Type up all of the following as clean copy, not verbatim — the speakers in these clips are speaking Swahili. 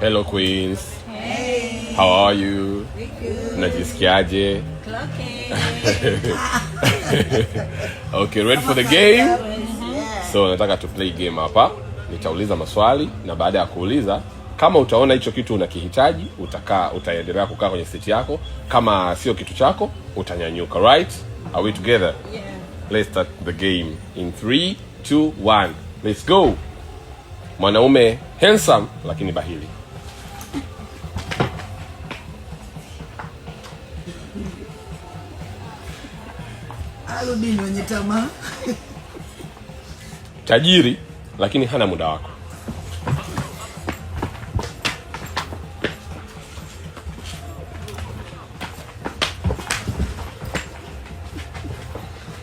Hello Queens. Hey. How are you? Unajisikiaje? Okay, ready for the game? So nataka tu play game hapa. Nitauliza maswali na baada ya kuuliza kama utaona hicho kitu unakihitaji, utaendelea kukaa kwenye seat yako. Kama sio kitu chako, utanyanyuka, right? Are we together? Yeah. Let's start the game in 3, 2, 1. Let's go. Mwanaume handsome lakini bahili. Arudi mwenye tamaa. Tajiri lakini hana muda wako.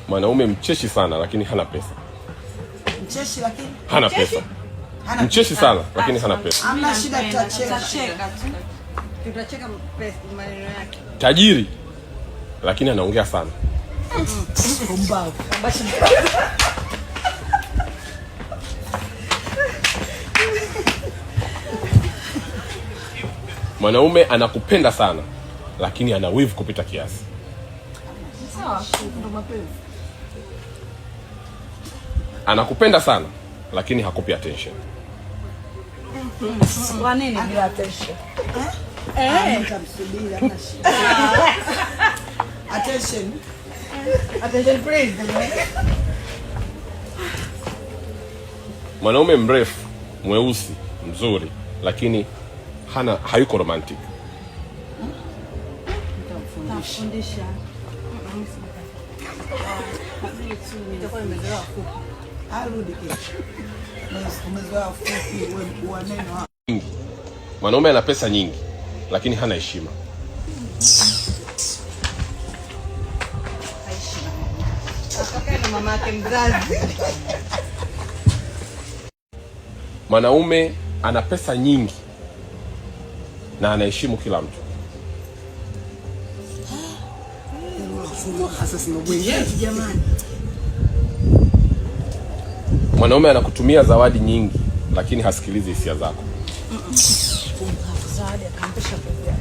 Mwanaume mcheshi sana lakini hana pesa. Mcheshi lakini hana pesa. Mcheshi sana lakini hana pesa. Hamna shida, tutacheka tu. Tutacheka maneno yake. Tajiri lakini anaongea sana. Mbavu. Mwanaume anakupenda sana lakini ana wivu kupita kiasi. Sawa, ndo mapenzi. Anakupenda sana lakini hakupi attention. Kwa nini bila attention? Nitamsubiri hata shida. Attention. Attention please. Mwanaume mrefu, mweusi, mzuri lakini hayuko romantic. Nitamfundisha. Mwanaume ana pesa nyingi lakini hana heshima. Mwanaume ana pesa nyingi na anaheshimu kila mtu. Mwanaume anakutumia zawadi nyingi lakini hasikilizi hisia zako. Zawadi akampesha pesa.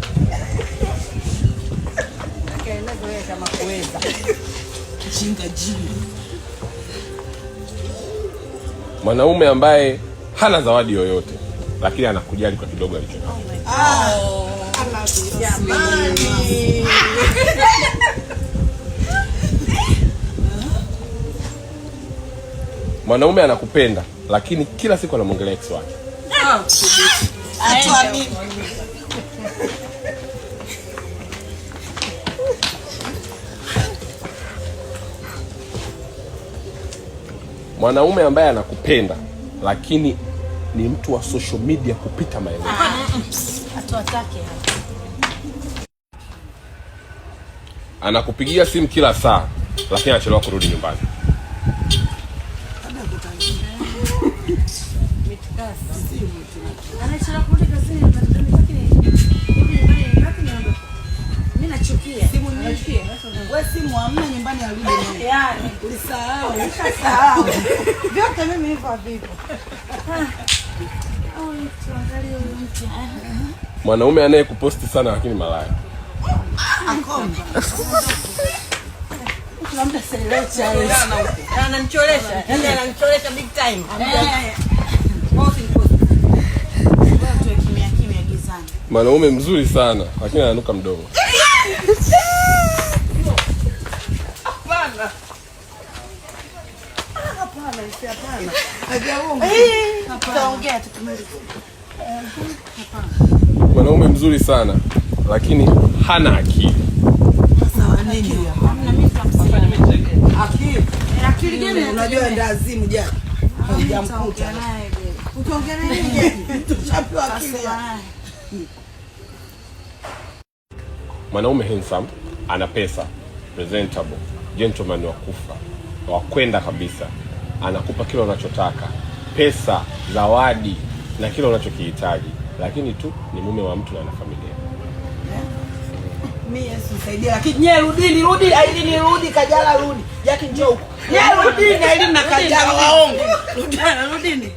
Akaenda kuweka makuweza. Jinga. Mwanaume ambaye hana zawadi yoyote lakini anakujali kwa kidogo alichonacho. Jamani. Mwanaume anakupenda lakini kila siku anamwongelea ex wake. Mwanaume ambaye anakupenda lakini ni mtu wa social media kupita maelezo. Hatuwataki. Anakupigia simu kila saa lakini anachelewa kurudi nyumbani. Anachelewa kurudi kazini mimi nachukia. Simu nyingi. Wewe simu hamna nyumbani arudi mwenyewe. Yaani ulisahau. Vyote mimi hivyo vipo. Tuangalie huyu mtu. Mwanaume anayekuposti sana lakini malaya. Akomba. Labda selecha yeye. Ananicholesha. Yaani ananicholesha big time. Mwanaume mzuri sana lakini ananuka mdomo. Hapana. Hajaomba. Tutaongea tukumalize. Mwanaume mzuri sana lakini hana akili. Sawa nini? Hamna mimi nitamsaidia. Akili gani? Unajua ndazimu jana. Hujamkuta naye. Utaongea naye nini? Tuchapewa akili. Mwanaume handsome, ana pesa, presentable, gentleman wa kufa, wa kwenda kabisa. Anakupa kila unachotaka, pesa, zawadi na kila unachokihitaji, lakini tu ni mume wa mtu na ana familia. Mimi Yesu saidia, lakini nye rudi, Aidini rudi, Kajala rudi. Jackie njoo huko. Nye rudi, Aidini na Kajala waongo. Rudini.